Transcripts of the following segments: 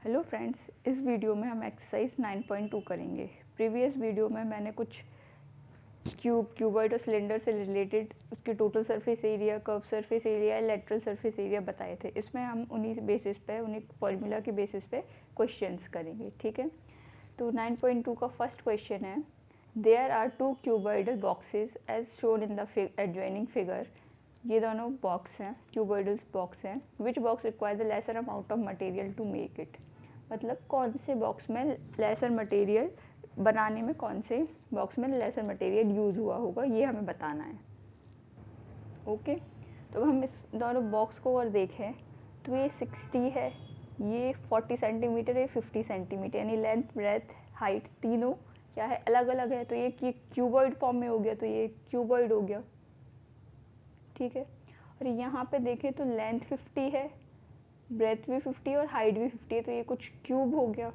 Hello friends, इस video में हम एक्सरसाइज 9.2 करेंगे। प्रीवियस वीडियो में मैंने कुछ क्यूबॉइड और सिलेंडर से रिलेटेड उसके total surface area, curve surface area, lateral surface area बताए थे। इसमें हम उन्हीं बेसिस पे, उन्हीं फॉर्मूला के बेसिस पे क्वेश्चंस करेंगे, ठीक है। तो 9.2 का फर्स्ट क्वेश्चन है, there are two cuboidal boxes as shown in the adjoining figure. ये दोनों बॉक्स हैं, क्यूबॉइडल बॉक्स हैं। Which box require the lesser amount of material to make it. मतलब कौन से बॉक्स में लेसर मटेरियल बनाने में, कौन से बॉक्स में लेसर मटेरियल यूज़ हुआ होगा, ये हमें बताना है। ओके, तो हम इस दोनों बॉक्स को और देखें तो ये 60 है, ये 40 सेंटीमीटर है, 50 सेंटीमीटर, यानी लेंथ, ब्रेथ, हाइट तीनों क्या है, अलग अलग है। तो ये क्यूबॉइड फॉर्म में हो गया, तो ये क्यूबॉइड हो गया, ठीक है। और यहाँ पे देखें तो लेंथ 50 है, ब्रेथ भी 50 और हाइट भी 50 है, तो ये कुछ क्यूब हो गया।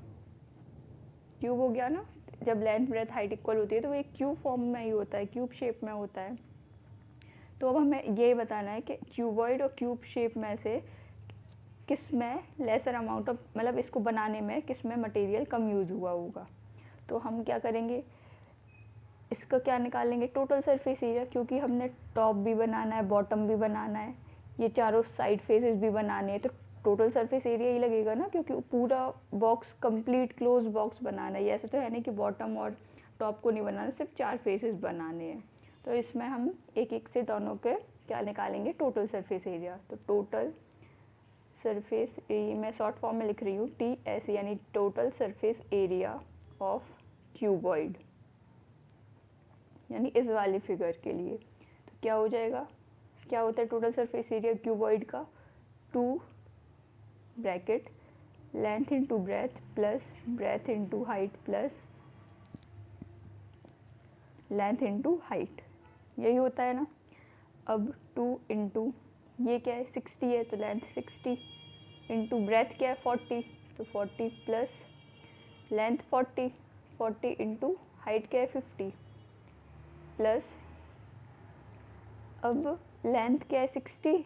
क्यूब हो गया ना, जब लेंथ ब्रेथ हाइट इक्वल होती है तो वो एक क्यूब फॉर्म में ही होता है, क्यूब शेप में होता है। तो अब हमें ये बताना है कि क्यूबॉइड और क्यूब शेप में से किस में लेसर अमाउंट ऑफ, मतलब इसको बनाने में किस में मटेरियल कम यूज़ हुआ होगा। तो हम क्या करेंगे, इसका क्या निकालेंगे, टोटल सरफेस एरिया, क्योंकि हमने टॉप भी बनाना है, बॉटम भी बनाना है, ये चारों साइड फेसेस भी बनाने हैं, तो टोटल सरफेस एरिया ही लगेगा ना, क्योंकि पूरा बॉक्स कंप्लीट क्लोज बॉक्स बनाना है। ये ऐसे तो है नहीं कि बॉटम और टॉप को नहीं बनाना, सिर्फ 4 फेसेस बनाने हैं। तो इसमें हम एक एक से दोनों के क्या निकालेंगे, टोटल सरफेस एरिया। तो टोटल सरफेस एरिया मैं शॉर्ट फॉर्म में लिख रही हूँ TS, यानी total surface area of cuboid, यानी इस वाली फिगर के लिए। तो क्या हो जाएगा, क्या होता है टोटल सरफेस एरिया क्यूबॉइड का, 2 bracket length into breath plus breadth into height plus length into height, यही होता है ना। अब 2 इंटू ये क्या है 60 है, तो लेंथ 60 इंटू ब्रेथ क्या है 40, तो 40 प्लस लेंथ 40, 40 इंटू हाइट क्या है 50 प्लस, अब लेंथ क्या है 60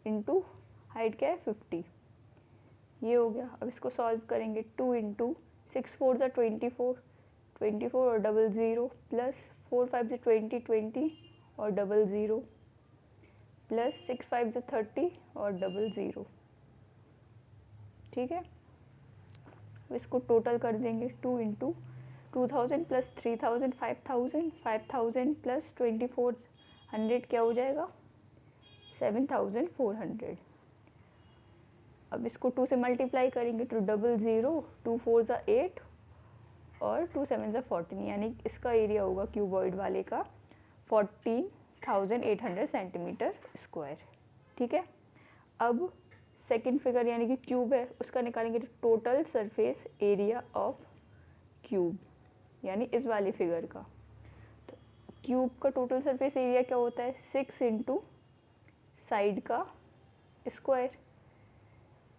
इंटू हाइट क्या है 50, ये हो गया। अब इसको सॉल्व करेंगे, 2 इंटू 6 4 ज़ा 24, 24 और डबल ज़ीरो प्लस 4 5 ज़ा 20, 20 और डबल ज़ीरो प्लस 6 5 ज़ा 30 और डबल ज़ीरो, ठीक है। अब इसको टोटल कर देंगे, 2 इंटू 2000 प्लस 3000 5000, 5000 प्लस 2400 क्या हो जाएगा 7400। अब इसको 2 से मल्टीप्लाई करेंगे तो डबल ज़ीरो, 2 4 ज़ा 8 और 2 7 ज़ा 14, यानी इसका एरिया होगा क्यूबॉइड वाले का 14,800 सेंटीमीटर स्क्वायर, ठीक है। अब सेकंड फिगर यानी कि क्यूब है, उसका निकालेंगे तो total surface area of cube, यानी इस वाली फिगर का। तो क्यूब का टोटल सरफेस एरिया क्या होता है, 6 इंटू साइड का स्क्वायर।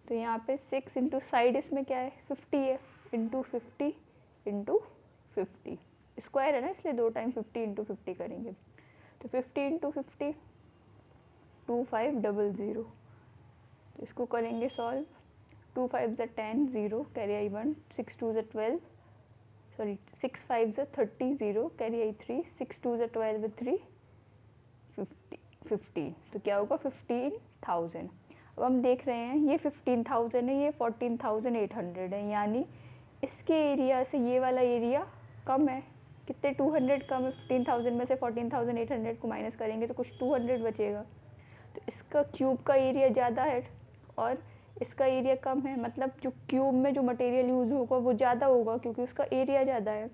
तो यहाँ पे 6 इंटू साइड, इसमें क्या है 50 है, इंटू 50 इंटू 50, स्क्वायर है ना, इसलिए 2 टाइम 50 इंटू 50 करेंगे। तो 50 इंटू 50 2500, तो इसको करेंगे सॉल्व, 2 5 ज़ा 10 ज़ीरो कैरी आई 1, 6 2 ज़ा 12, सॉरी 6 5 ज़ा 30 ज़ीरो कैरी आई 3, 6 2 ज़ा 12 3 15, तो क्या होगा 15,000। अब हम देख रहे हैं ये 15,000 है, ये 14,800 है, यानी इसके एरिया से ये वाला एरिया कम है, कितने 200 कम है। 15,000 में से 14,800 को माइनस करेंगे तो कुछ 200 बचेगा। तो इसका क्यूब का एरिया ज़्यादा है और इसका एरिया कम है, मतलब जो क्यूब में जो मटेरियल यूज़ होगा वो ज़्यादा होगा क्योंकि उसका एरिया ज़्यादा है।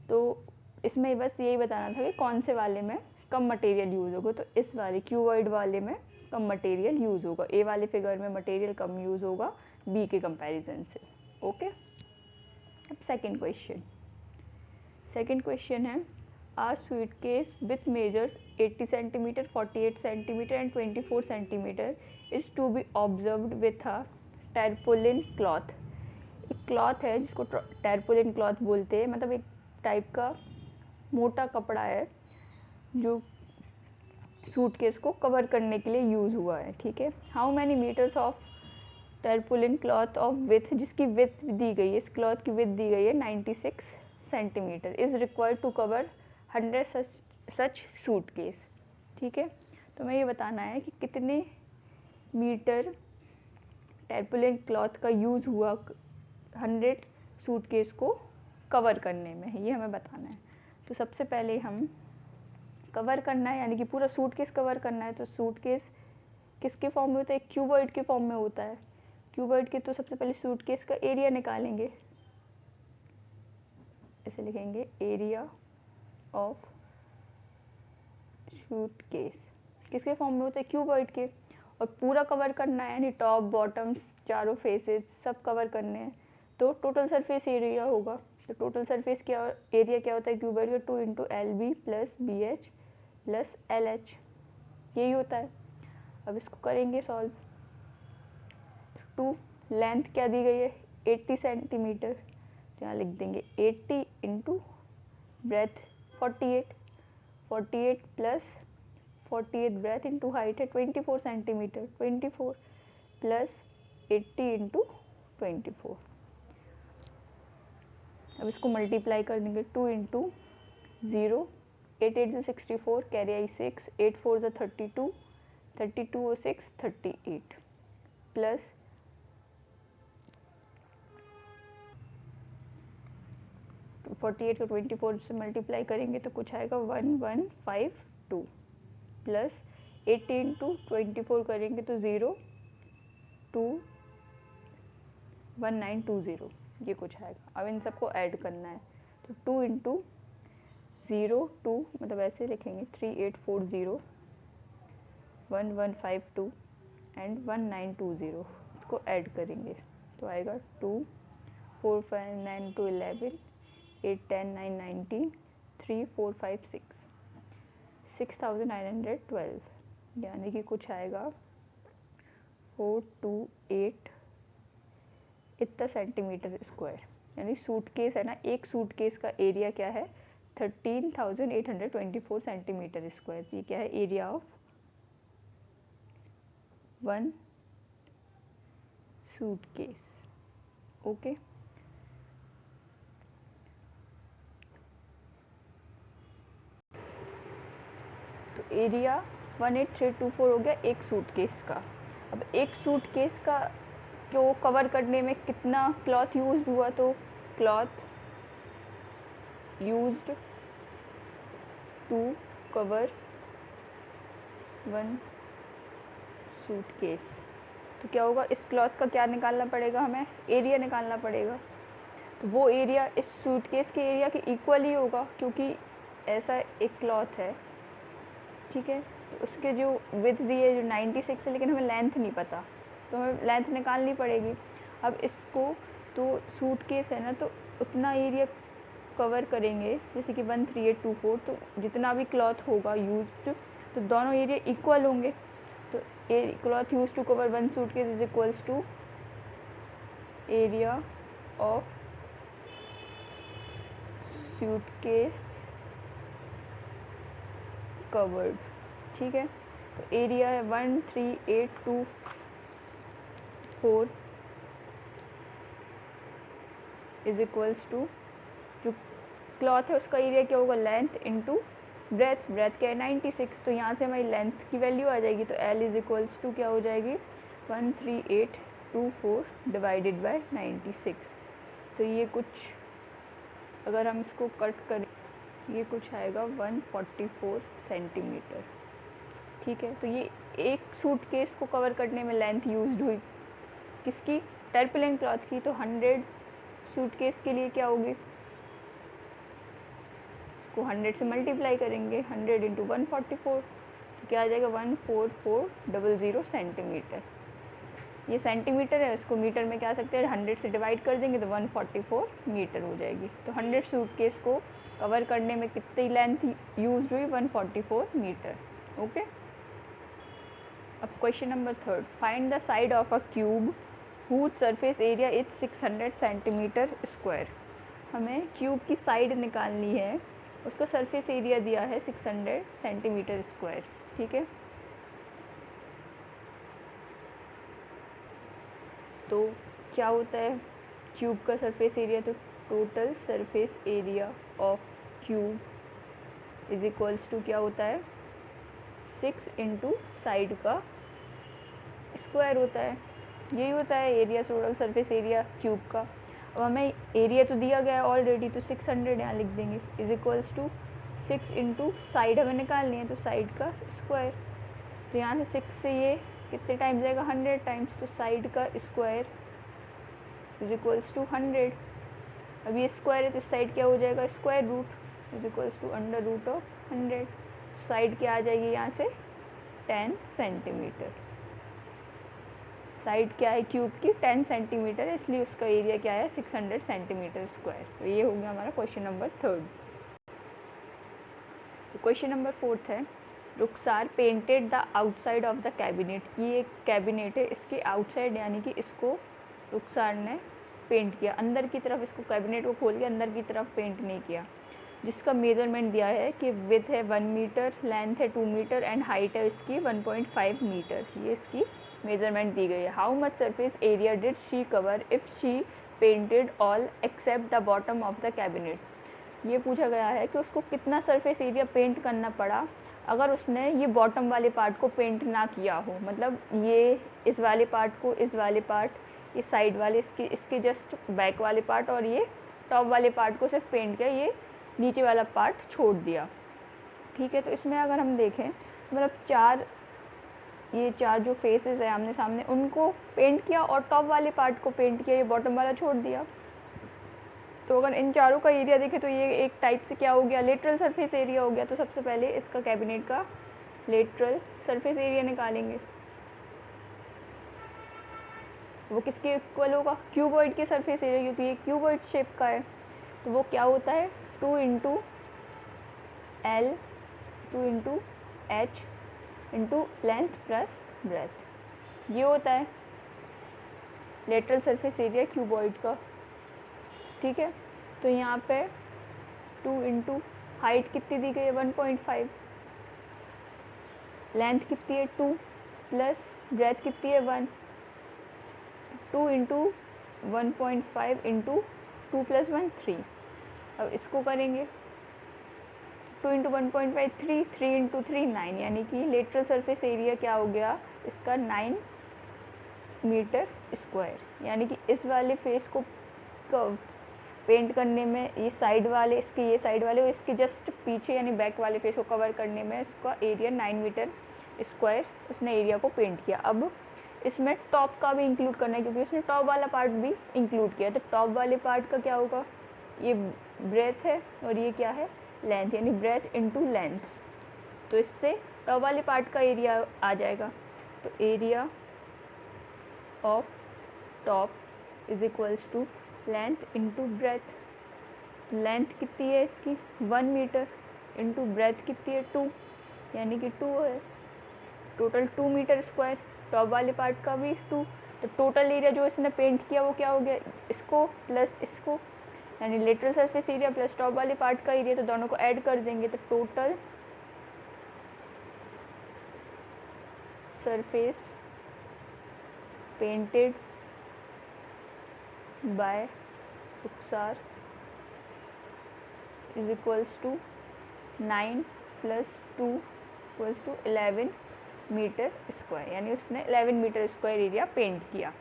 तो इसमें बस यही बताना था कि कौन से वाले में कम मटेरियल यूज़ होगा। तो इस वाले क्यूबॉइड वाले में कम मटेरियल यूज़ होगा, ए वाले फिगर में मटेरियल कम यूज़ होगा बी के कंपैरिजन से। ओके, अब सेकंड क्वेश्चन है, आ suitcase with measures 80 centimeter, 48 centimeter and 24 centimeter is to be observed with a tarpaulin cloth। एक क्लॉथ है जिसको टैरपोलिन क्लॉथ बोलते हैं, मतलब एक टाइप का मोटा कपड़ा है जो सूटकेस को कवर करने के लिए यूज़ हुआ है, ठीक है। How many metres of tarpaulin cloth of width, जिसकी विथ दी गई है, इस क्लॉथ की विथ दी गई है 96 centimetre, is required to cover 100 such suitcase. ठीक है, तो मैं ये बताना है कि कितने मीटर टर्पुलेंट क्लॉथ का यूज़ हुआ 100 सूटकेस को कवर करने में, ये हमें बताना है। तो सबसे पहले हम कवर करना है, यानी कि पूरा सूटकेस कवर करना है, तो सूटकेस किसके फॉर्म में होता है, क्यूबॉइड के फॉर्म में होता है। क्यूबॉइड के, तो सबसे पहले सूटकेस का एरिया निकालेंगे, ऐसे लिखेंगे एरिया ऑफ सूटकेस, किसके फॉर्म में होता है, क्यूबॉइड के, और पूरा कवर करना है, यानी टॉप बॉटम चारों फेसेस सब कवर करने हैं, तो टोटल सरफेस एरिया होगा। तो टोटल सरफेस क्या एरिया क्या होता है क्यूबॉइड का, 2 into LB plus BH plus LH, यही होता है। अब इसको करेंगे सॉल्व। 2 लेंथ क्या दी गई है 80 सेंटीमीटर, तो यहाँ लिख देंगे 80 into breadth 48 plus 48 breath into height है 24 सेंटीमीटर, 24 प्लस 80 इंटू 24। अब इसको मल्टीप्लाई कर देंगे, 2 इंटू 0, 8 8 64, कैरी आई 6, 8 4 32, 32 और 6 38, प्लस 48 को 24 से मल्टीप्लाई करेंगे तो कुछ आएगा 1152, प्लस 80 इंटू 24 करेंगे तो 0 2 1920, ये कुछ आएगा। अब इन सबको ऐड करना है, तो 2 इंटू 0 2, मतलब ऐसे लिखेंगे 3840 1152 एंड 1920, इसको ऐड करेंगे तो आएगा 2 4 5 9 2 11 8 10 9 19 3 4 5 6 6912, यानी कि कुछ आएगा 428 इतना सेंटीमीटर स्क्वायर। यानी सूटकेस है ना, एक सूटकेस का एरिया क्या है 13,824 सेंटीमीटर स्क्वायर। ये क्या है, area of one suitcase. Okay, तो एरिया 18324 हो गया एक सूटकेस का। अब एक सूटकेस का को कवर करने में कितना क्लॉथ यूज्ड हुआ, तो cloth used to cover one suitcase, तो क्या होगा, इस क्लॉथ का क्या निकालना पड़ेगा, हमें एरिया निकालना पड़ेगा। तो वो एरिया इस सूटकेस के एरिया के इक्वल ही होगा, क्योंकि ऐसा एक क्लॉथ है। ठीक है, तो उसके जो विड्थ दी है जो 96 है, लेकिन हमें लेंथ नहीं पता, तो हमें लेंथ निकालनी पड़ेगी। अब इसको, तो सूटकेस है ना, तो उतना एरिया कवर करेंगे, जैसे कि 13824, तो जितना भी क्लॉथ होगा यूज्ड, तो दोनों एरिया इक्वल होंगे। तो cloth use to cover one suitcase is equals to area of suitcase covered. ठीक है, तो एरिया है 13824 इज इक्वल्स टू, जो क्लॉथ है उसका एरिया क्या होगा, लेंथ इंटू ब्रेथ, ब्रेथ क्या है 96, तो यहाँ से हमारी लेंथ की वैल्यू आ जाएगी, तो L इज इक्वल्स टू क्या हो जाएगी 13824 डिवाइडेड बाय 96। तो ये कुछ, अगर हम इसको कट करें, ये कुछ आएगा 144 सेंटीमीटर। ठीक है, तो ये एक सूटकेस को कवर करने में लेंथ यूज्ड हुई किसकी, टर्पुलेंट क्लॉथ की। तो 100 सूटकेस के लिए क्या होगी, इसको 100 से मल्टीप्लाई करेंगे, 100 इंटू 144, तो क्या आ जाएगा 14400 सेंटीमीटर। ये सेंटीमीटर है, इसको मीटर में क्या आ सकते हैं, 100 से डिवाइड कर देंगे तो 144 मीटर हो जाएगी। तो 100 सूटकेस को कवर करने में कितनी लेंथ यूज हुई, 144 मीटर। ओके, अब question number 3, find the side of a cube whose surface area is 600 centimetre square. हमें क्यूब की साइड निकालनी है, उसका सरफेस एरिया दिया है 600 सेंटीमीटर स्क्वायर। ठीक है, तो क्या होता है क्यूब का सरफेस एरिया, तो total surface area of cube is equals to क्या होता है 6 इंटू साइड का स्क्वायर होता है। यही होता है area, total surface area cube का। अब हमें एरिया तो दिया गया है ऑलरेडी, तो 600 यहाँ लिख देंगे is equals to 6 into side हमें निकालनी है तो साइड का स्क्वायर। तो यहाँ से 6 से ये कितने टाइम्स जाएगा 100 टाइम्स, तो साइड का स्क्वायर इज इक्वल्स टू 100। अब ये स्क्वायर है तो साइड क्या हो जाएगा square root is equals to under root of 100। Side क्या आ जाएगी यहाँ से 10 सेंटीमीटर। साइड क्या है क्यूब की 10 सेंटीमीटर, इसलिए उसका एरिया क्या है 600 सेंटीमीटर स्क्वायर। तो ये हो गया हमारा क्वेश्चन नंबर 3। तो क्वेश्चन नंबर 4 है Rukhsar painted the outside of the cabinet. ये एक कैबिनेट है, इसके आउटसाइड यानी कि इसको रुखसार ने पेंट किया, अंदर की तरफ इसको कैबिनेट को खोल के अंदर की तरफ पेंट नहीं किया, जिसका मेजरमेंट दिया है कि विड्थ है 1 मीटर, लेंथ है 2 मीटर एंड हाइट है इसकी 1.5 मीटर। ये इसकी मेजरमेंट दी गई है। How much surface area did she cover if she painted all except the bottom of the cabinet. ये पूछा गया है कि उसको कितना सरफेस एरिया पेंट करना पड़ा अगर उसने ये बॉटम वाले पार्ट को पेंट ना किया हो, मतलब ये इस वाले पार्ट को, इस वाले पार्ट, ये साइड वाले, इसके जस्ट बैक वाले पार्ट और ये टॉप वाले पार्ट को सिर्फ पेंट किया, ये नीचे वाला पार्ट छोड़ दिया। ठीक है, तो इसमें अगर हम देखें मतलब ये चार जो फेसेस है आमने सामने उनको पेंट किया और टॉप वाले पार्ट को पेंट किया, ये बॉटम वाला छोड़ दिया। तो अगर इन चारों का एरिया देखें तो ये एक टाइप से क्या हो गया लेटरल सरफेस एरिया हो गया। तो सबसे पहले इसका कैबिनेट का लेटरल सरफेस एरिया निकालेंगे, वो किसके इक्वल होगा क्यूबॉइड के सरफेस एरिया, क्योंकि ये क्यूबॉइड शेप का है। तो वो क्या होता है 2 into L 2 into H into length plus breadth, ये होता है लेटरल सरफेस एरिया क्यूबॉइड का। ठीक है, तो यहाँ पे 2 इंटू हाइट कितनी दी गई है 1.5, लेंथ कितनी है 2 प्लस ब्रेथ कितनी है 1, 2 इंटू 1.5 इंटू 2 प्लस 1 3। अब इसको करेंगे 2 इंटू 1.5 3, 3 इंटू 3 9, यानी कि लेटरल सरफेस एरिया क्या हो गया इसका 9 मीटर स्क्वायर। यानी कि इस वाले फेस को पेंट करने में ये साइड वाले, इसके ये साइड वाले और इसके जस्ट पीछे यानी बैक वाले फेस को कवर करने में इसका एरिया 9 मीटर स्क्वायर उसने एरिया को पेंट किया। अब इसमें टॉप का भी इंक्लूड करना है क्योंकि उसने टॉप वाला पार्ट भी इंक्लूड किया। तो टॉप वाले पार्ट का क्या होगा, ये ब्रेथ है और ये क्या है लेंथ, यानी ब्रेथ इनटू लेंथ। तो इससे टॉप वाले पार्ट का एरिया आ जाएगा। तो area of top is equals to length into breadth. Length कितनी है इसकी 1 मीटर इंटू ब्रेथ कितनी है 2, यानी कि 2 है, टोटल 2 मीटर स्क्वायर। टॉप वाले पार्ट का भी 2। तो टोटल एरिया जो इसने पेंट किया वो क्या हो गया इसको प्लस इसको, यानी lateral surface area plus top वाले पार्ट का एरिया, तो दोनों को ऐड कर देंगे तो total surface painted by Rukhsar is equals to 9 plus 2 equals to 11 metre square, यानी उसने 11 मीटर स्क्वायर एरिया पेंट किया।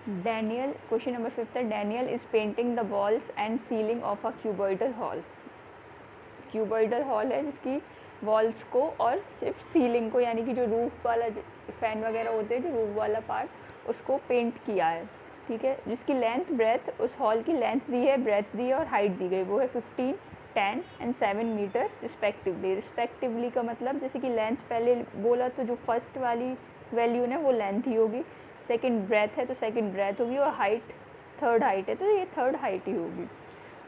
डैनियल, क्वेश्चन नंबर 5 है Daniel is painting the walls and ceiling of a cuboidal hall. Cuboidal hall है जिसकी walls को और सिर्फ ceiling को, यानी कि जो रूफ वाला फैन वगैरह होते हैं जो रूफ वाला पार्ट उसको पेंट किया है। ठीक है, जिसकी लेंथ ब्रेथ, उस हॉल की लेंथ दी है, ब्रेथ दी है और हाइट दी गई, वो है 15 10 एंड 7 मीटर रिस्पेक्टिवली। रिस्पेक्टिवली का मतलब जैसे कि लेंथ पहले बोला तो जो फर्स्ट वाली वैल्यू है वो लेंथ ही होगी, सेकंड ब्रेथ है तो सेकंड ब्रेथ होगी और हाइट थर्ड हाइट है तो ये थर्ड हाइट ही होगी।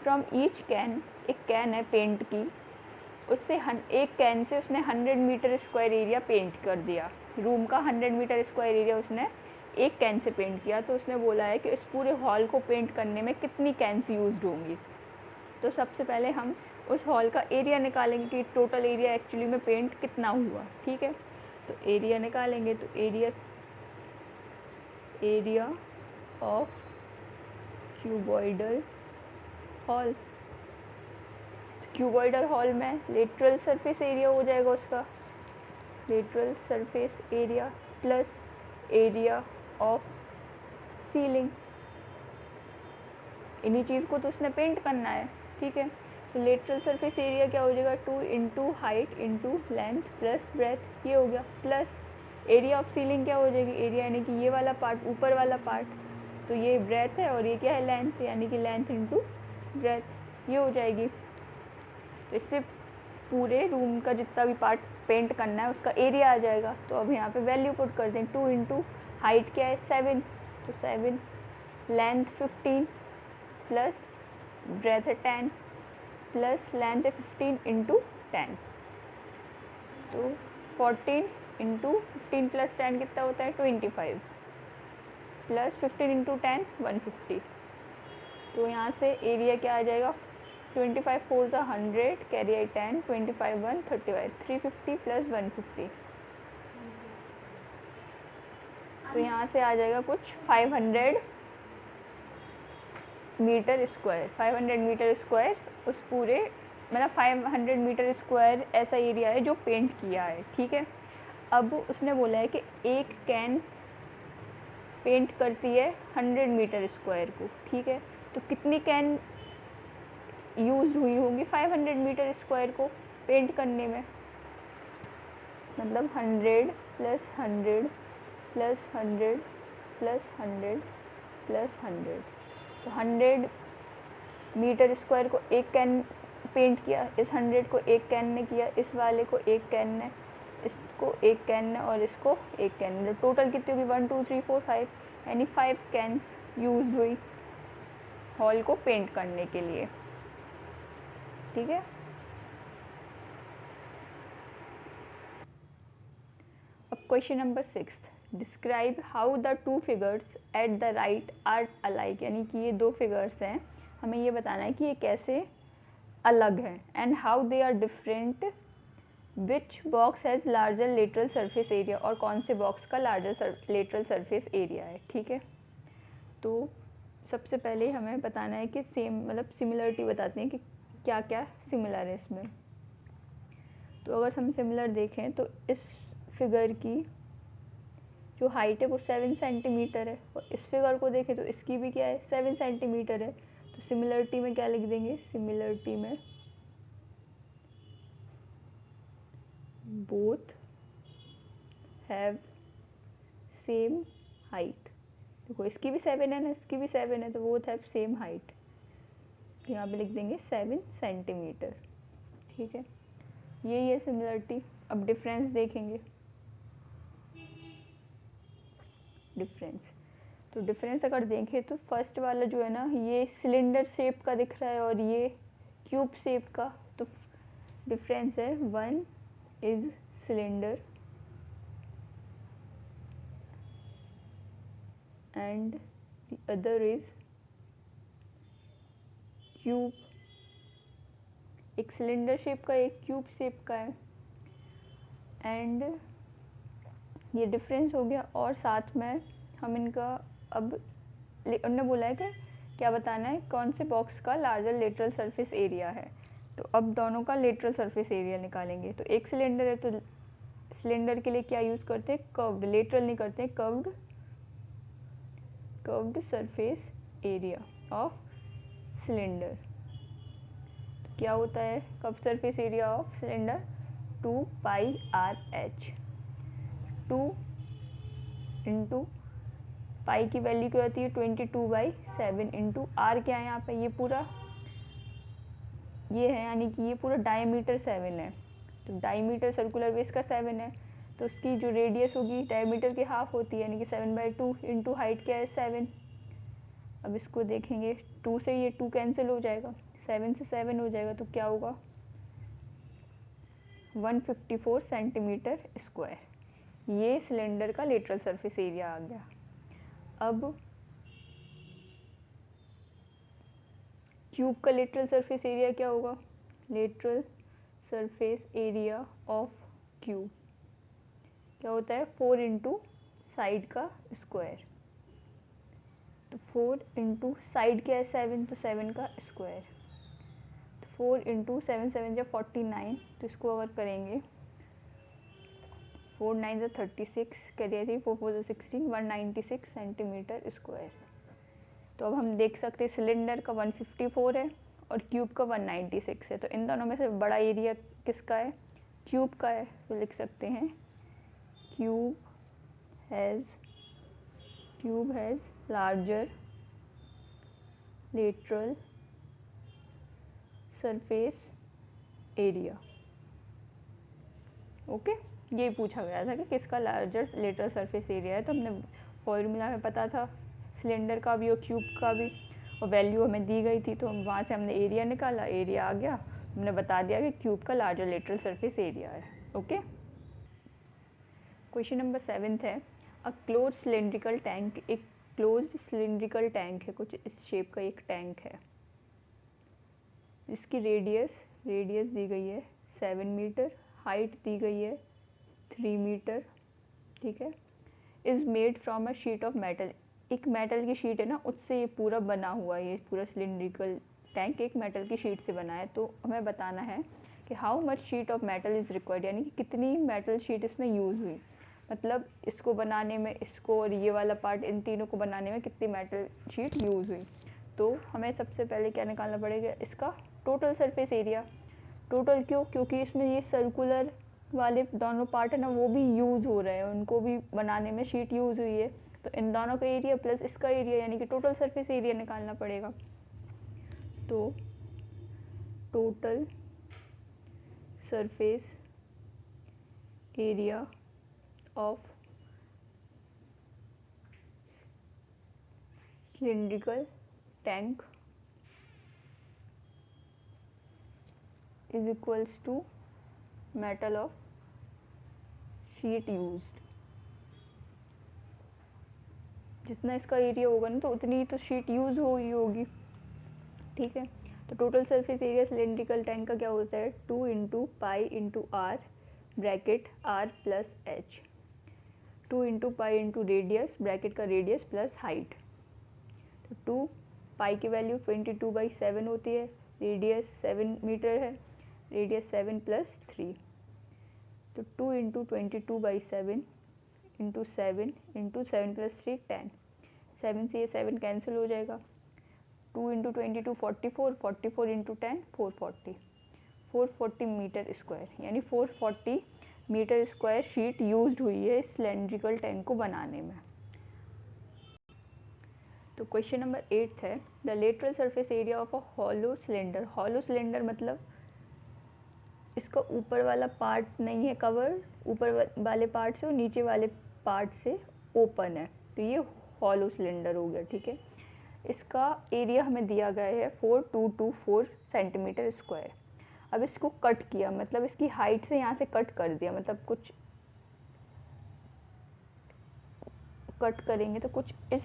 फ्रॉम ईच कैन, एक कैन है पेंट की, उससे एक कैन से उसने 100 मीटर स्क्वायर एरिया पेंट कर दिया। रूम का 100 मीटर स्क्वायर एरिया उसने एक कैन से पेंट किया। तो उसने बोला है कि इस पूरे हॉल को पेंट करने में कितनी कैन्स यूज्ड होंगी। तो सबसे पहले हम उस हॉल का एरिया निकालेंगे कि टोटल एरिया एक्चुअली में पेंट कितना हुआ। ठीक है, तो एरिया निकालेंगे तो area of cuboidal hall, cuboidal hall में लेटरल सरफेस एरिया हो जाएगा उसका, lateral surface area plus area of ceiling, इन्हीं चीज़ को तो उसने पेंट करना है, ठीक है। तो लेटरल सरफेस एरिया क्या हो जाएगा, 2 into height into length plus breadth, ये हो गया, प्लस एरिया ऑफ सीलिंग क्या हो जाएगी, एरिया यानी कि ये वाला पार्ट, ऊपर वाला पार्ट, तो ये ब्रेथ है और ये क्या है, लेंथ, यानी कि लेंथ इंटू ब्रेथ, ये हो जाएगी। तो इससे पूरे रूम का जितना भी पार्ट पेंट करना है उसका एरिया आ जाएगा। तो अब यहाँ पे वैल्यू पुट कर दें, 2 इंटू हाइट क्या है 7, तो 7, लेंथ 15 प्लस ब्रेथ है 10 प्लस लेंथ है 15 इंटू 10, तो 14 इंटू 15 प्लस 10 कितना होता है 25 प्लस 15 इंटू 10 150। तो यहाँ से एरिया क्या आ जाएगा, 25 4 ज़ा 100, कैरी आई 10, 25 1 35, 350 प्लस 150, तो यहाँ से आ जाएगा कुछ 500 मीटर स्क्वायर, 500 मीटर स्क्वायर उस पूरे, मतलब 500 मीटर स्क्वायर ऐसा एरिया है जो पेंट किया है, ठीक है। अब उसने बोला है कि एक कैन पेंट करती है 100 मीटर स्क्वायर को, ठीक है। तो कितनी कैन यूज हुई होंगी 500 मीटर स्क्वायर को पेंट करने में, मतलब 100 प्लस 100 प्लस 100 प्लस 100 प्लस 100, तो 100 मीटर स्क्वायर को एक कैन पेंट किया, इस 100 को एक कैन ने किया, इस वाले को एक कैन ने, इसको एक कैन ने और इसको एक कैन ने, टोटल कितनी होगी 1 2 3 4 5, यानी 5 कैन्स यूज हुई हॉल को पेंट करने के लिए, ठीक है। अब question number 6, describe how the two figures at the right are alike, यानी कि ये दो फिगर्स हैं, हमें ये बताना है कि ये कैसे अलग हैं, and how they are different, which box has larger lateral surface area, और कौन से बॉक्स का लार्जर लेटरल सरफेस एरिया है, ठीक है। तो सबसे पहले हमें बताना है कि सेम, मतलब सिमिलरिटी बताते हैं कि क्या क्या सिमिलर है इसमें। तो अगर हम सिमिलर देखें तो इस फिगर की जो हाइट है वो 7 सेंटीमीटर है, और इस फिगर को देखें तो इसकी भी क्या है 7 सेंटीमीटर है। तो सिमिलरिटी में क्या लिख देंगे, सिमिलरिटी में बोथ हैव सेम हाइट, देखो इसकी भी 7 है ना, इसकी भी 7 है, तो बोथ हैव सेम हाइट, तो यहाँ पे लिख देंगे 7 सेंटीमीटर, ठीक है। यही है सिमिलरिटी। अब डिफरेंस देखेंगे, डिफरेंस, तो डिफरेंस अगर देखें तो फर्स्ट वाला जो है ना ये सिलेंडर शेप का दिख रहा है और ये क्यूब शेप का, तो डिफरेंस है, one is cylinder and the other is cube, एक सिलेंडर शेप का एक क्यूब शेप का है, एंड ये डिफरेंस हो गया। और साथ में हम इनका, अब उन्होंने बोला है कि क्या बताना है, कौन से बॉक्स का लार्जर लेटरल सरफेस एरिया है। तो अब दोनों का लेटरल सरफेस एरिया निकालेंगे। तो एक सिलेंडर है तो सिलेंडर के लिए क्या यूज़ करते हैं, कर्व्ड, लेटरल नहीं करते हैं, curved surface area of cylinder. तो क्या होता है curve surface area of cylinder, 2 pi r h, 2 into पाई की वैल्यू क्या होती है 22/7 इंटू आर क्या है यहाँ पे, ये पूरा ये है, यानी कि ये पूरा डायमीटर 7 है, तो डायमीटर सर्कुलर बेस का 7 है, तो उसकी जो रेडियस होगी डायमीटर की हाफ होती है, यानी कि 7/2 इंटू हाइट क्या है 7। अब इसको देखेंगे, 2 से ये 2 कैंसिल हो जाएगा, 7 से 7 हो जाएगा, तो क्या होगा 154 सेंटीमीटर स्क्वायर, ये सिलेंडर का लेटरल सरफेस एरिया आ गया। अब क्यूब का लेटरल सरफेस एरिया क्या होगा, lateral surface area of cube, क्या होता है 4 इंटू साइड का स्क्वायर। तो 4 इंटू साइड क्या है 7, तो 7 का स्क्वायर। तो 4 इंटू 7 7 जब 49, तो इसको अगर करेंगे 4 9 जो 36, करिए थी 4 4 जो 16, 196 सेंटीमीटर स्क्वायर। तो अब हम देख सकते हैं सिलेंडर का 154 है और क्यूब का 196 है। तो इन दोनों में से बड़ा एरिया किसका है, क्यूब का है। तो लिख सकते हैं cube has larger lateral surface area. Okay, ये पूछा गया था कि किसका लार्जर लेटरल सरफेस एरिया है। तो हमने फॉर्मूला में पता था सिलेंडर का भी और क्यूब का भी, और वैल्यू हमें दी गई थी, तो वहाँ से हमने एरिया निकाला, एरिया आ गया, हमने बता दिया कि क्यूब का लार्जर लेटरल सरफेस एरिया है। ओके, क्वेश्चन नंबर 7 है, अ क्लोज सिलेंड्रिकल टैंक, एक क्लोज सिलेंड्रिकल टैंक है, कुछ इस शेप का एक टैंक है जिसकी रेडियस दी गई है 7 मीटर, हाइट दी गई है 3 मीटर, ठीक है। Is made from a sheet of metal, एक मेटल की शीट है ना, उससे ये पूरा बना हुआ है, ये पूरा सिलिंड्रिकल टैंक एक मेटल की शीट से बना है। तो हमें बताना है कि how much sheet of metal is required, यानी कि कितनी मेटल शीट इसमें यूज़ हुई, मतलब इसको बनाने में, इसको और ये वाला पार्ट, इन तीनों को बनाने में कितनी मेटल शीट यूज़ हुई। तो हमें सबसे पहले क्या निकालना पड़ेगा, इसका टोटल सरफेस एरिया। टोटल क्यों, क्योंकि इसमें ये सर्कुलर वाले दोनों पार्ट है ना, वो भी यूज़ हो रहे हैं, उनको भी बनाने में शीट यूज़ हुई है। तो इन दोनों का एरिया प्लस इसका एरिया, यानी कि टोटल सरफेस एरिया निकालना पड़ेगा। तो total surface area of cylindrical tank is equals to metal of sheet used. जितना इसका एरिया होगा ना, तो उतनी तो शीट यूज़ हुई होगी, ठीक है। तो total surface area cylindrical tank का क्या होता है, 2 into pi into r, bracket r plus h, 2 into pi into radius, bracket का रेडियस प्लस हाइट। तो 2 पाई की वैल्यू 22/7 होती है, रेडियस 7 मीटर है, रेडियस 7 प्लस 3, तो 2 इंटू 22/7 इंटू 7 इंटू 7 प्लस 3 10, 7 से ये 7 कैंसिल हो जाएगा, 2 इंटू 22 44, 44 इंटू 10 440, 440 मीटर स्क्वायर, यानी 440 मीटर स्क्वायर शीट यूज्ड हुई है इस सिलेंड्रिकल टैंक को बनाने में। तो क्वेश्चन नंबर 8 है, the lateral surface area of a hollow cylinder. Hollow cylinder मतलब इसका ऊपर वाला पार्ट नहीं है कवर, ऊपर वाले पार्ट से और नीचे वाले पार्ट से ओपन है, तो ये हॉलो सिलेंडर हो गया, ठीक है। इसका एरिया हमें दिया गया है 4224 सेंटीमीटर स्क्वायर। अब इसको कट किया, मतलब इसकी हाइट से यहाँ से कट कर दिया, मतलब कुछ कट करेंगे तो कुछ इस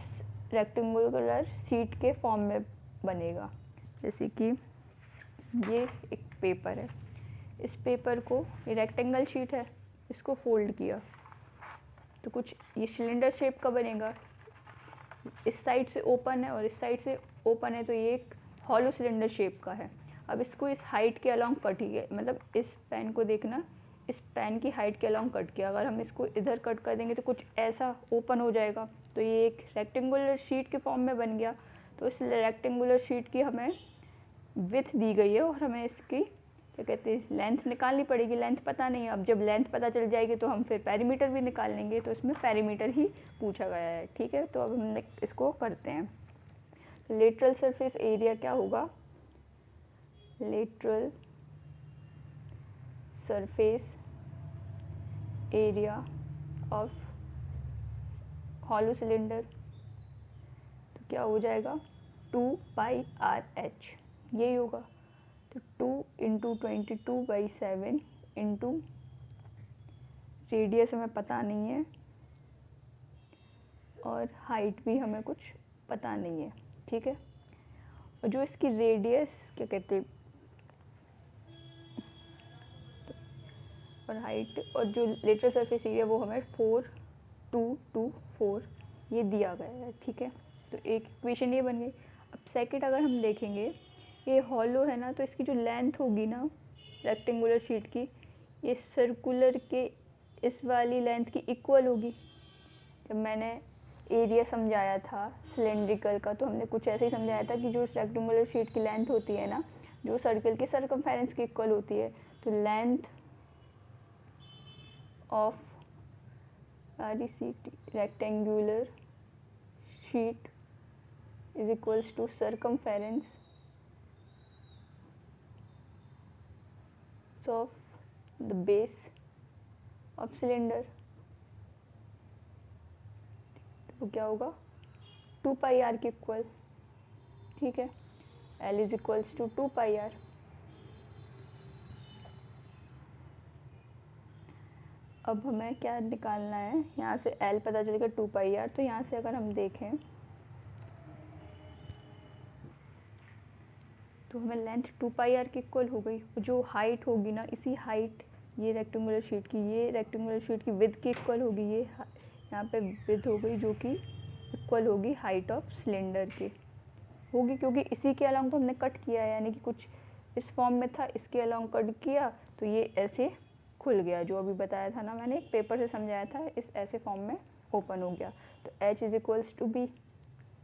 रेक्टेंगुलर शीट के फॉर्म में बनेगा। जैसे कि ये एक पेपर है, इस पेपर को, ये रेक्टेंगल शीट है, इसको फोल्ड किया तो कुछ ये सिलेंडर शेप का बनेगा। इस साइड से ओपन है और इस साइड से ओपन है, तो ये एक हॉलो सिलेंडर शेप का है। अब इसको इस हाइट के अलोंग कट किया, मतलब इस पेन को देखना, इस पेन की हाइट के अलोंग कट किया। अगर हम इसको इधर कट कर देंगे तो कुछ ऐसा ओपन हो जाएगा, तो ये एक रेक्टेंगुलर शीट के फॉर्म में बन गया। तो इस रेक्टेंगुलर शीट की हमें विड्थ दी गई है और हमें इसकी क्या कहते हैं लेंथ निकालनी पड़ेगी। लेंथ पता नहीं है, अब जब लेंथ पता चल जाएगी तो हम फिर पेरीमीटर भी निकाल लेंगे, तो इसमें पेरीमीटर ही पूछा गया है, ठीक है। तो अब हम इसको करते हैं। लेटरल सरफेस एरिया क्या होगा, lateral surface area of hollow cylinder, तो क्या हो जाएगा 2πRH, यही होगा। तो 2 इंटू 22/7 इंटू रेडियस हमें पता नहीं है और हाइट भी हमें कुछ पता नहीं है, ठीक है। और जो इसकी रेडियस क्या कहते हैं, और हाइट और जो लेटरल सरफेस एरिया वो हमें 4 2 2 4 ये दिया गया है, ठीक है। तो एक इक्वेशन ये बन गई। अब सेकंड अगर हम देखेंगे, ये हॉलो है ना, तो इसकी जो लेंथ होगी ना रेक्टेंगुलर शीट की, ये सर्कुलर के इस वाली लेंथ की इक्वल होगी। जब मैंने एरिया समझाया था सिलेंड्रिकल का, तो हमने कुछ ऐसे ही समझाया था कि जो रेक्टेंगुलर शीट की लेंथ होती है ना, जो सर्कल के सर्कमफेरेंस की इक्वल होती है, तो length of rectangular sheet is equals to circumference of the base of cylinder। तो क्या होगा 2 पाई आर के इक्वल, ठीक है। L is equals to 2 pi r. अब हमें क्या निकालना है, यहाँ से L पता चलेगा 2 पाई आर। तो यहाँ से अगर हम देखें तो हमें लेंथ 2 पाई आर की इक्वल हो गई। जो हाइट होगी ना, इसी हाइट ये रेक्टेंगुलर शीट की, ये रेक्टेंगुलर शीट की विड्थ की इक्वल होगी। ये यहाँ पे विड्थ हो गई जो कि इक्वल होगी हाइट ऑफ सिलेंडर के होगी, क्योंकि इसी के अलोंग तो हमने कट किया है, यानी कि कुछ इस फॉर्म में था, इसके अलोंग कट किया तो ये ऐसे खुल गया। जो अभी बताया था ना मैंने, एक पेपर से समझाया था, इस ऐसे फॉर्म में ओपन हो गया। तो H is equals to B,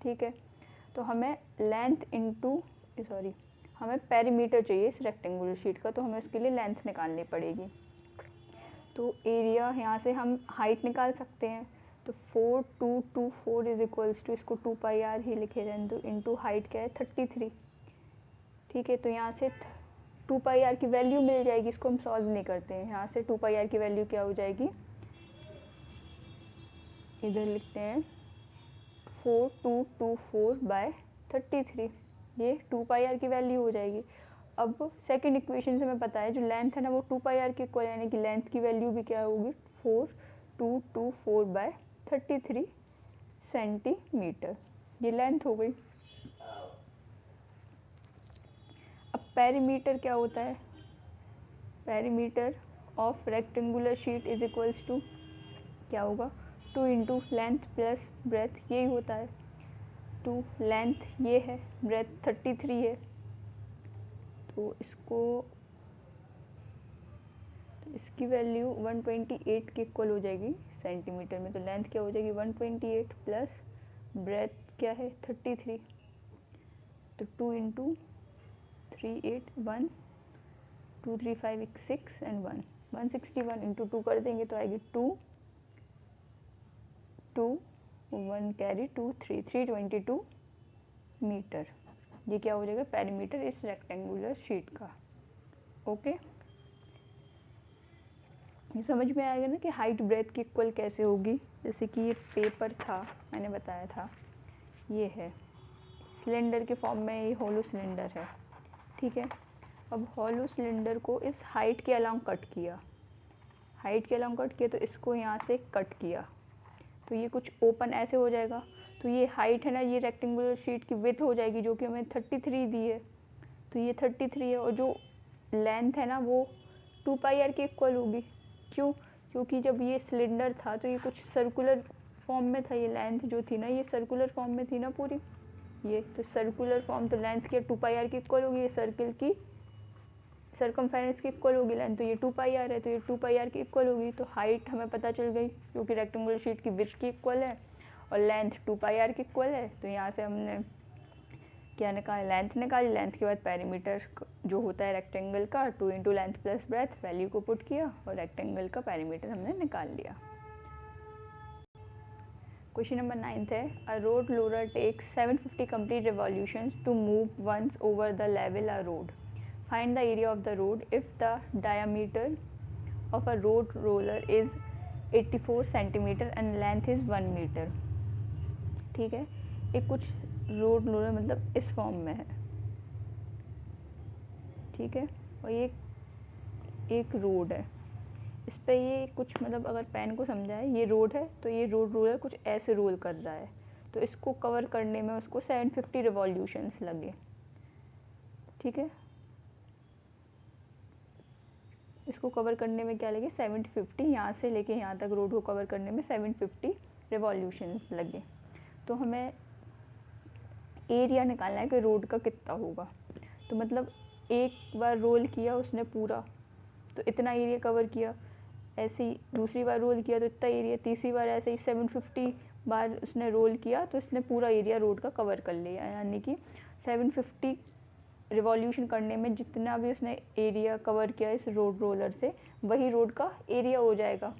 ठीक है। तो हमें लेंथ इंटू हमें पेरीमीटर चाहिए इस रेक्टेंगुलर शीट का, तो हमें उसके लिए लेंथ निकालनी पड़ेगी। तो एरिया यहाँ से हम हाइट निकाल सकते हैं। तो 4 2 2 4 इज इक्वल्स टू, इसको 2 पाई आर ही लिखे रहने दो, इंटू हाइट क्या है 33, ठीक है। तो यहाँ से 2 पाई आर की वैल्यू मिल जाएगी, इसको हम सॉल्व नहीं करते हैं। यहाँ से 2 पाई आर की वैल्यू क्या हो जाएगी, इधर लिखते हैं 4224/33, ये 2 पाई आर की वैल्यू हो जाएगी। अब सेकंड इक्वेशन से हमें पता है जो लेंथ है ना वो 2 पाई आर की इक्वल, यानी कि लेंथ की वैल्यू भी क्या होगी 4224/33 सेंटीमीटर, ये लेंथ हो गई। अब पेरीमीटर क्या होता है, perimeter of rectangular sheet is equals to क्या होगा 2 इंटू लेंथ प्लस ब्रेथ, यही होता है। 2 लेंथ ये है, ब्रेथ 33 है, तो इसकी वैल्यू 128 के इक्वल हो जाएगी सेंटीमीटर में। तो लेंथ क्या हो जाएगी 128 प्लस ब्रेथ क्या है 33, तो 2 इंटू 3 8 1 2 3 5 6 एंड 1 161 इंटू 2 कर देंगे तो आएगी 2 2 1 कैरी 2 3 322 मीटर। ये क्या हो जाएगा पेरीमीटर इस रेक्टेंगुलर शीट का। ओके, ये समझ में आएगा ना कि हाइट ब्रेथ की इक्वल कैसे होगी। जैसे कि ये पेपर था, मैंने बताया था, ये है सिलेंडर के फॉर्म में, ये हॉलो सिलेंडर है, ठीक है। अब हॉलो सिलेंडर को इस हाइट के अलोंग कट किया, हाइट के अलोंग कट किया, तो इसको यहाँ से कट किया, तो ये कुछ ओपन ऐसे हो जाएगा। तो ये हाइट है ना, ये रेक्टेंगुलर शीट की विड्थ हो जाएगी जो कि हमें 33 दी है, तो ये 33 है। और जो लेंथ है ना वो 2 पाई आर की इक्वल होगी। क्यों, क्योंकि जब ये सिलेंडर था तो ये कुछ सर्कुलर फॉर्म में था, ये लेंथ जो थी ना ये सर्कुलर फॉर्म में थी ना पूरी, ये तो सर्कुलर फॉर्म, तो लेंथ क्या 2 पाई आर की इक्वल होगी। ये सर्किल की सर्कमफेरेंस की इक्वल होगी लेंथ, तो ये 2 पाई आर है, तो ये 2 पाई आर की इक्वल होगी। तो हाइट हमें पता चल गई क्योंकि रेक्टेंगुलर शीट की विड्थ की इक्वल है और लेंथ 2 पाई आर की इक्वल है। तो यहाँ से हमने क्या निकाला, लेंथ निकाली। लेंथ के बाद पेरीमीटर जो होता है रेक्टेंगल का 2 into length plus breadth, value को पुट किया और रेक्टेंगल का पेरीमीटर हमने निकाल लिया। क्वेश्चन नंबर 9 है, a road roller takes 750 complete revolutions to move once over the level a road. Find the area of the road if the diameter of a road roller is 84 centimetre and length is 1 metre, ठीक है। एक कुछ road roller मतलब इस form में है, ठीक है, और ये एक रोड है, इस पे ये कुछ मतलब अगर पेन को समझाए, ये रोड है तो ये रोड रोलर कुछ ऐसे रोल कर रहा है, तो इसको कवर करने में उसको 750 रिवॉल्यूशंस लगे, ठीक है। इसको कवर करने में क्या लगे 750, यहाँ से लेके यहाँ तक रोड को कवर करने में 750 रिवॉल्यूशन लगे। तो हमें एरिया निकालना है कि रोड का कितना होगा। तो मतलब एक बार रोल किया उसने पूरा तो इतना एरिया कवर किया, ऐसे ही दूसरी बार रोल किया तो इतना एरिया, तीसरी बार ऐसे ही 750 बार उसने रोल किया तो इसने पूरा एरिया रोड का कवर कर लिया। यानी कि 750 रिवॉल्यूशन करने में जितना भी उसने एरिया कवर किया इस रोड रोलर से, वही रोड का एरिया हो जाएगा।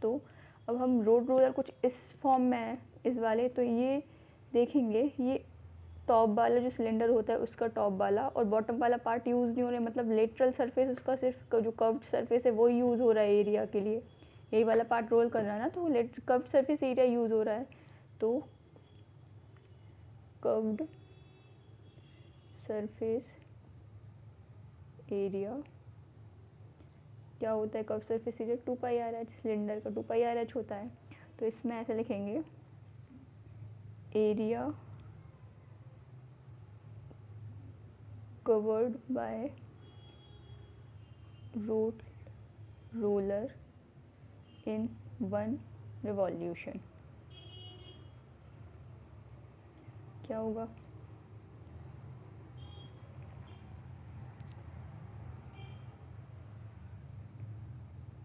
तो अब हम रोड रोलर कुछ इस फॉर्म में है इस वाले, तो ये देखेंगे ये टॉप वाला जो सिलेंडर होता है उसका टॉप वाला और बॉटम वाला पार्ट यूज़ नहीं हो रहा है, मतलब लेटरल सरफेस उसका सिर्फ जो कर्व्ड सरफेस है वो यूज़ हो रहा है एरिया के लिए। यही वाला पार्ट रोल कर रहा है ना, तो कर्व्ड सरफेस एरिया यूज़ हो रहा है। तो कर्व्ड सरफेस एरिया क्या होता है, curve surface area 2πr/h, cylinder का 2πr/h होता है। तो इसमें ऐसे लिखेंगे area covered by roller in one revolution। क्या होगा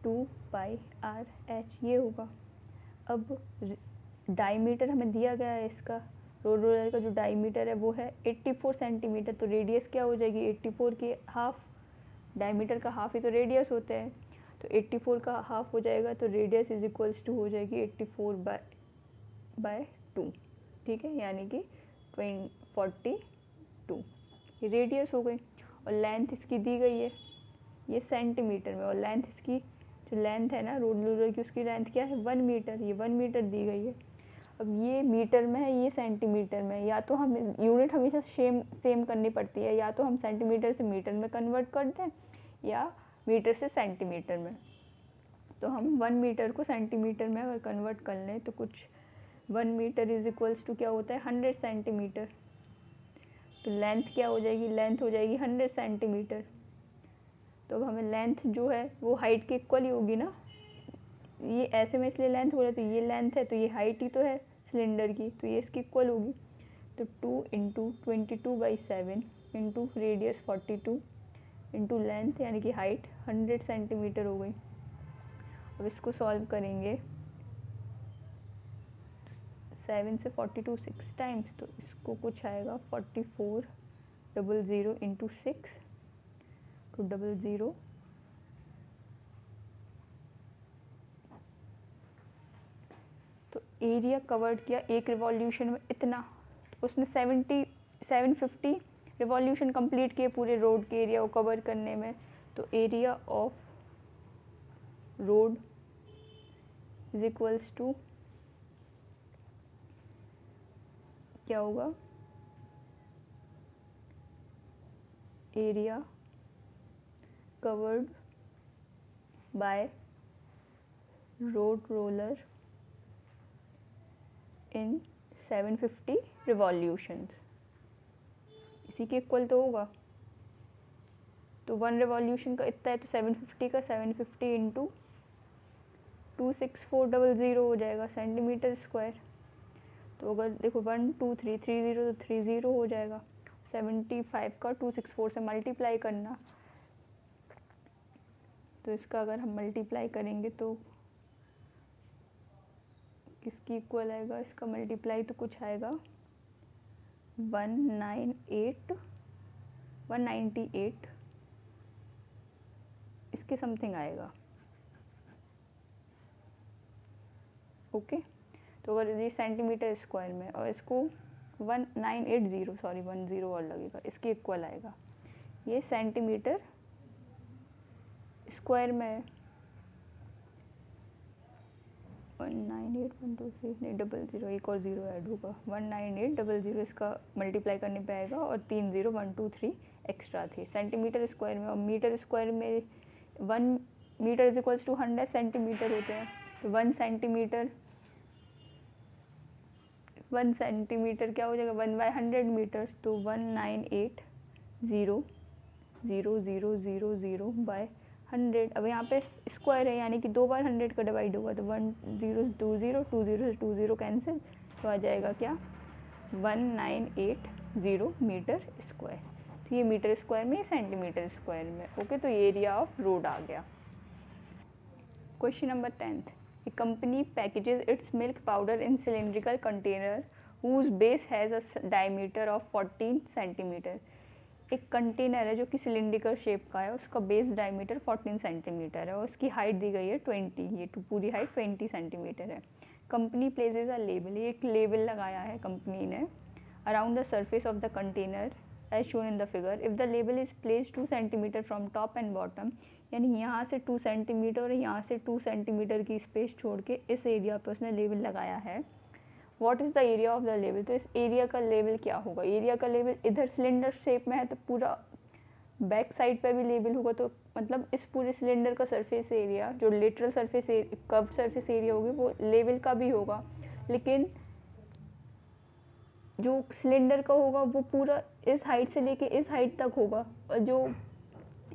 2πr/h ये होगा। अब डायमीटर हमें दिया गया है इसका, रोड रोलर का जो डायमीटर है वो है 84 सेंटीमीटर। तो रेडियस क्या हो जाएगी 84 के हाफ, डायमीटर का हाफ ही तो रेडियस होते हैं, तो 84 का हाफ हो जाएगा। तो रेडियस इज इक्वल्स टू हो जाएगी 84/2, ठीक है, यानी कि 42 ये रेडियस हो गई। और लेंथ इसकी दी गई है ये सेंटीमीटर में, और लेंथ इसकी जो लेंथ है ना रोड रोलर की उसकी लेंथ क्या है 1 मीटर, ये 1 मीटर दी गई है। अब ये मीटर में है ये सेंटीमीटर में, या तो हम यूनिट हमेशा सेम करनी पड़ती है, या तो हम सेंटीमीटर से मीटर में कन्वर्ट कर दें या मीटर से सेंटीमीटर में। तो हम 1 मीटर को सेंटीमीटर में अगर कन्वर्ट कर लें तो कुछ 1 मीटर इज इक्वल्स टू क्या होता है 100 सेंटीमीटर। तो लेंथ क्या हो जाएगी, लेंथ हो जाएगी 100 सेंटीमीटर। तो अब हमें लेंथ जो है वो हाइट के इक्वल ही होगी ना, ये ऐसे में इसलिए लेंथ हो रहा है, तो ये लेंथ है तो ये हाइट ही तो है सिलेंडर की, तो ये इसकी इक्वल होगी। तो 2 × 22/7 इंटू रेडियस 42 इंटू लेंथ यानी कि हाइट 100 सेंटीमीटर हो गई। अब इसको सॉल्व करेंगे 7 से 42 6 टाइम्स, तो इसको कुछ आएगा 4400 इंटू 6 200। तो एरिया कवर्ड किया एक रिवॉल्यूशन में इतना, तो उसने 750 रिवॉल्यूशन कंप्लीट किए पूरे रोड के एरिया को कवर करने में। तो area of road is equals to क्या होगा, area covered by road roller in 750 revolutions, इसी के इक्वल तो होगा। तो 1 रिवॉल्यूशन का इतना है, तो 750 का 750 इंटू 26400 हो जाएगा सेंटीमीटर स्क्वायर। तो अगर देखो 1 2 3 30 तो 30 हो जाएगा, 75 का 264 से मल्टीप्लाई करना, तो इसका अगर हम मल्टीप्लाई करेंगे तो किसकी इक्वल आएगा, इसका मल्टीप्लाई तो कुछ आएगा 198 इसके समथिंग आएगा। ओके, तो अगर ये सेंटीमीटर स्क्वायर में और इसको 1980 सॉरी 10 और लगेगा, इसके इक्वल आएगा। ये सेंटीमीटर स्क्वायर में है 198 नहीं 00 एक और ज़ीरो ऐड होगा 198 इसका मल्टीप्लाई करने पे आएगा, और 3 0 1 2 3 एक्स्ट्रा थे सेंटीमीटर स्क्वायर में। और मीटर स्क्वायर में 1 metre is equals to 100 centimetre होते हैं। तो 1 सेंटीमीटर क्या हो जाएगा 1/100 मीटर, तो 198,000,000 बाय 100। अब यहाँ पे स्क्वायर है यानी कि 2 बार 100 का डिवाइड होगा तो 1 0 2 0 2 0 2 0 कैंसिल, तो आ जाएगा क्या 1980 मीटर स्क्वायर। तो ये मीटर स्क्वायर में, सेंटीमीटर स्क्वायर में। ओके, तो ये एरिया ऑफ रोड आ गया। Question number 10th, a company packages its milk powder in cylindrical container whose base has a diameter of 14 centimetre. एक कंटेनर है जो कि सिलेंड्रिकल शेप का है, उसका बेस डायमीटर 14 सेंटीमीटर है और उसकी हाइट दी गई है 20, ये पूरी हाइट 20 सेंटीमीटर है। कंपनी प्लेसेस अ लेबल, ये एक लेबल लगाया है कंपनी ने around the surface of the container as shown in the figure. If the label is place 2 centimetre from top and bottom, यानी यहाँ से 2 सेंटीमीटर और यहाँ से 2 सेंटीमीटर की स्पेस छोड़ के इस एरिया पर उसने लेबल लगाया है। What is the area of the level, तो इस एरिया का लेवल क्या होगा। एरिया का लेवल इधर सिलेंडर शेप में है तो पूरा बैक साइड पे भी लेवल होगा, तो मतलब इस पूरे सिलेंडर का सरफेस एरिया जो lateral surface curve surface area होगी वो लेवल का भी होगा, लेकिन जो सिलेंडर का होगा वो पूरा इस हाइट से लेके इस हाइट तक होगा, और जो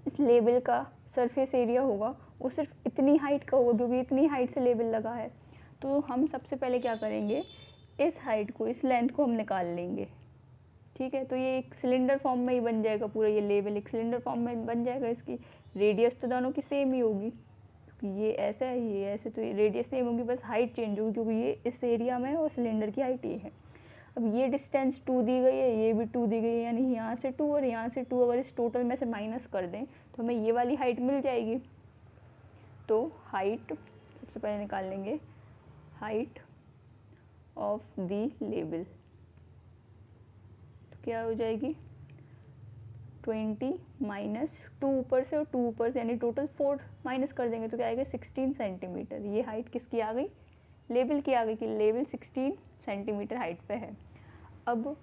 इस लेवल का सरफेस एरिया होगा वो सिर्फ इतनी हाइट का होगा क्योंकि इतनी हाइट से लेवल लगा है। तो हम सबसे पहले क्या करेंगे, इस हाइट को, इस लेंथ को हम निकाल लेंगे। ठीक है, तो ये एक सिलेंडर फॉर्म में ही बन जाएगा, पूरा ये लेवल एक सिलेंडर फॉर्म में बन जाएगा। इसकी रेडियस तो दोनों की सेम ही होगी क्योंकि ये ऐसा है ये ऐसे, तो ये रेडियस सेम होगी, बस हाइट चेंज होगी क्योंकि ये इस एरिया में है और सिलेंडर की हाइट ये है। अब ये डिस्टेंस 2 दी गई है, ये भी 2 दी गई है, यानी यहाँ से 2 और यहाँ से 2 अगर इस टोटल में से माइनस कर दें तो हमें ये वाली हाइट मिल जाएगी। तो हाइट सबसे पहले निकाल लेंगे, हाइट ऑफ द लेबल, तो क्या हो जाएगी 20 माइनस 2 ऊपर से और 2 ऊपर से, यानी टोटल 4 माइनस कर देंगे तो क्या आएगा 16 सेंटीमीटर। ये हाइट किसकी आ गई, लेवल की आ गई कि लेवल 16 सेंटीमीटर हाइट पे है। अब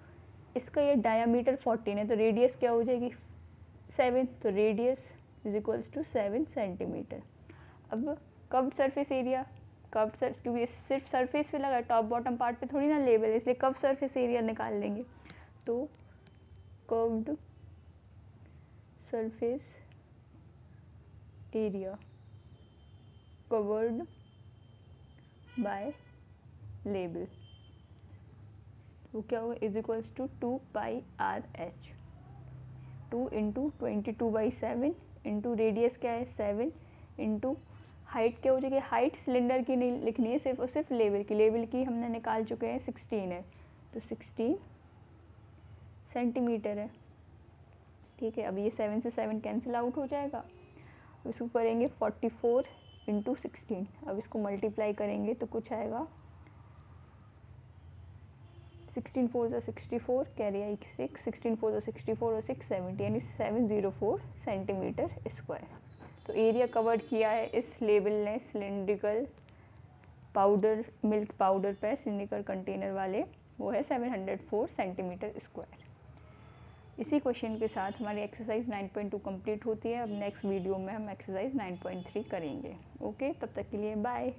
इसका ये डायामीटर 14 है तो रेडियस क्या हो जाएगी 7, तो radius is equals to 7 centimetre. अब curved surface area, curved surface क्योंकि सिर्फ सरफेस पे लगा, टॉप बॉटम पार्ट पे थोड़ी ना लेवल है, इसलिए कर्व्ड सरफेस एरिया निकाल लेंगे। तो curved surface area covered by label, वो क्या होगा is equals to 2 pi r h, 2 into 22/7 into radius क्या है 7 इंटू हाइट क्या हो जाएगी, हाइट सिलेंडर की नहीं लिखनी है सिर्फ और सिर्फ लेवल की, लेवल की हमने निकाल चुके हैं 16 है तो 16 सेंटीमीटर है। ठीक है, अब ये 7 से 7 कैंसिल आउट हो जाएगा, इसको करेंगे 44 इंटू 16, अब इसको मल्टीप्लाई करेंगे तो कुछ आएगा 16 4 ज़ा 64, कैरी आई 6, 16 4 ज़ा 64 और 6 70, यानी 704 सेंटीमीटर स्क्वायर। तो एरिया कवर्ड किया है इस लेबल ने सिलेंड्रिकल पाउडर, मिल्क पाउडर पे सिलिंड्रिकल कंटेनर वाले, वो है 704 सेंटीमीटर स्क्वायर। इसी क्वेश्चन के साथ हमारी एक्सरसाइज 9.2 कंप्लीट होती है। अब नेक्स्ट वीडियो में हम एक्सरसाइज 9.3 करेंगे। ओके, तब तक के लिए बाय।